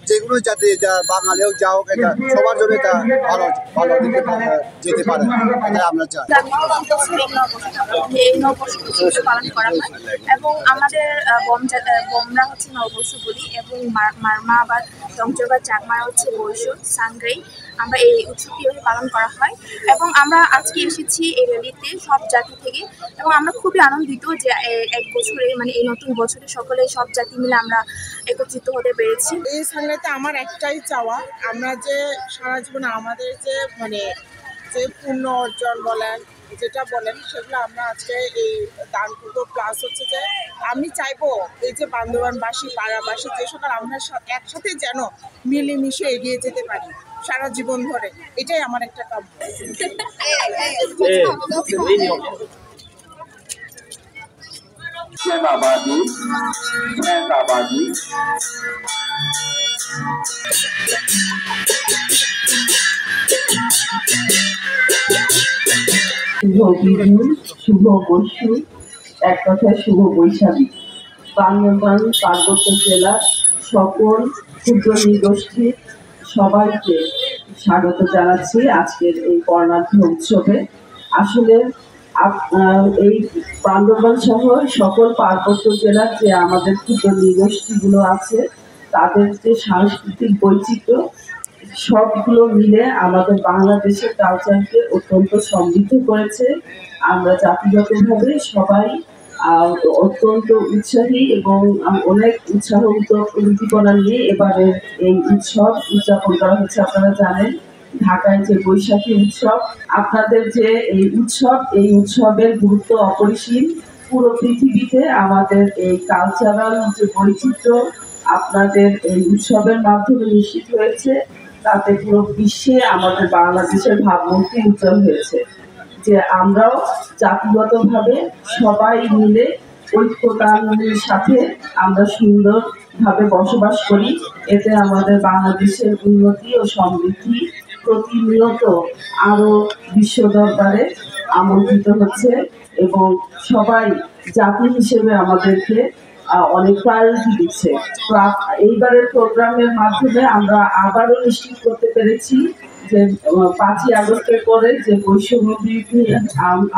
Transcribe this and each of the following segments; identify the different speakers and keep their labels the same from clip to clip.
Speaker 1: যেগুলো যাতে বাঙালি হোক যা হোক এটা সবার জন্য এটা ভালো ভালো দিকে যেতে পারে এটা আমরা চাই।
Speaker 2: এই নববর্ষ পালন করা হয় এবং আমাদের বমরা হচ্ছে নববর্ষ বলি এবং মারমা বা দংচর বা চাকমারা হচ্ছে বৈশ সাংগ্রেই। আমরা এই উৎসবটি পালন করা হয় এবং আমরা আজকে এসেছি এই র্যালিতে সব জাতি থেকে এবং আমরা খুবই আনন্দিত যে এক বছরে মানে এই নতুন বছরে সকলে সব জাতি মিলে আমরা একত্রিত হতে পেরেছি।
Speaker 3: এই সাংগ্রেতে আমার একটাই চাওয়া, আমরা যে সারা জীবনে আমাদের যে মানে যে পূর্ণ অর্জন বলেন যেটা বলেন সেগুলো আমরা আজকে এই দান করবো। প্লাস হচ্ছে যে আমি চাইবো এই যে বান্দরবানবাসী পাড়াবাসী যে সকল আমরা একসাথে যেন মিলেমিশে এগিয়ে যেতে পারি সারা জীবন ধরে, এটাই আমার একটা কাম্য।
Speaker 4: শুভ বিহু, শুভ বৈশু, এক কথায় শুভ বৈশাখী। বান্দরবান পার্বত্য জেলার সকল ক্ষুদ্র নৃগোষ্ঠীর সবাইকে স্বাগত জানাচ্ছি আজকের এই বর্ণাঢ্য উৎসবে। আসলে এই বান্দরবান সহ সকল পার্বত্য জেলার যে আমাদের ক্ষুদ্র নৃগোষ্ঠীগুলো আছে তাদের যে সাংস্কৃতিক বৈচিত্র্য সবগুলো মিলে আমাদের বাংলাদেশের কালচারকে অত্যন্ত সমৃদ্ধ করেছে। আমরা জাতিগতভাবে সবাই অত্যন্ত উৎসাহী এবং অনেক উৎসাহ উদ্দীপনা নিয়ে এবারে এই উৎসব উদযাপন করা হচ্ছে। আপনারা জানেন ঢাকায় যে বৈশাখী উৎসব, আপনাদের যে এই উৎসবের গুরুত্ব অপরিসীম। পুরো পৃথিবীতে আমাদের এই কালচারাল যে বৈচিত্র্য আপনাদের এই উৎসবের মাধ্যমে নিশ্চিত হয়েছে, তাতে পুরো বিশ্বে আমাদের বাংলাদেশের ভাবমূর্তি উজ্জ্বল হয়েছে যে আমরাও জাতিগতভাবে সবাই মিলে ঐক্যতানের সাথে আমরা সুন্দরভাবে বসবাস করি। এতে আমাদের বাংলাদেশের উন্নতি ও সমৃদ্ধি প্রতিনিয়ত আরো বিশ্ব দরবারে আমন্ত্রিত হচ্ছে এবং সবাই জাতি হিসেবে আমাদেরকে অনেক প্রায়োরিটি দিচ্ছে। তো এইবারের প্রোগ্রামের মাধ্যমে আমরা আবারও নিশ্চিত করতে পেরেছি যে 5ই আগস্টের পরে যে বৈষম্য বিরোধী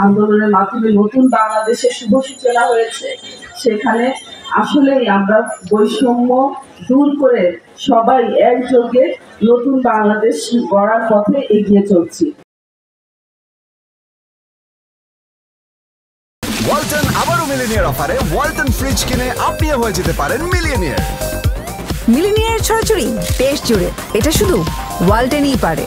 Speaker 4: আন্দোলনের মাধ্যমে নতুন বাংলাদেশের শুভ সূচনা হয়েছে, সেখানে আসলেই আমরা বৈষম্য দূর করে সবাই একযোগে নতুন বাংলাদেশ গড়ার পথে এগিয়ে চলছি।
Speaker 5: ওয়ালটন আবারও মিলিনিয়ার অফারে ওয়ালটন ফ্রিজ কিনে আপনিও হয়ে যেতে পারেন মিলিয়নিয়ার।
Speaker 6: মিলিনিয়ার ছড়াছড়ি দেশ জুড়ে, এটা শুধু ওয়ালটনই পারে।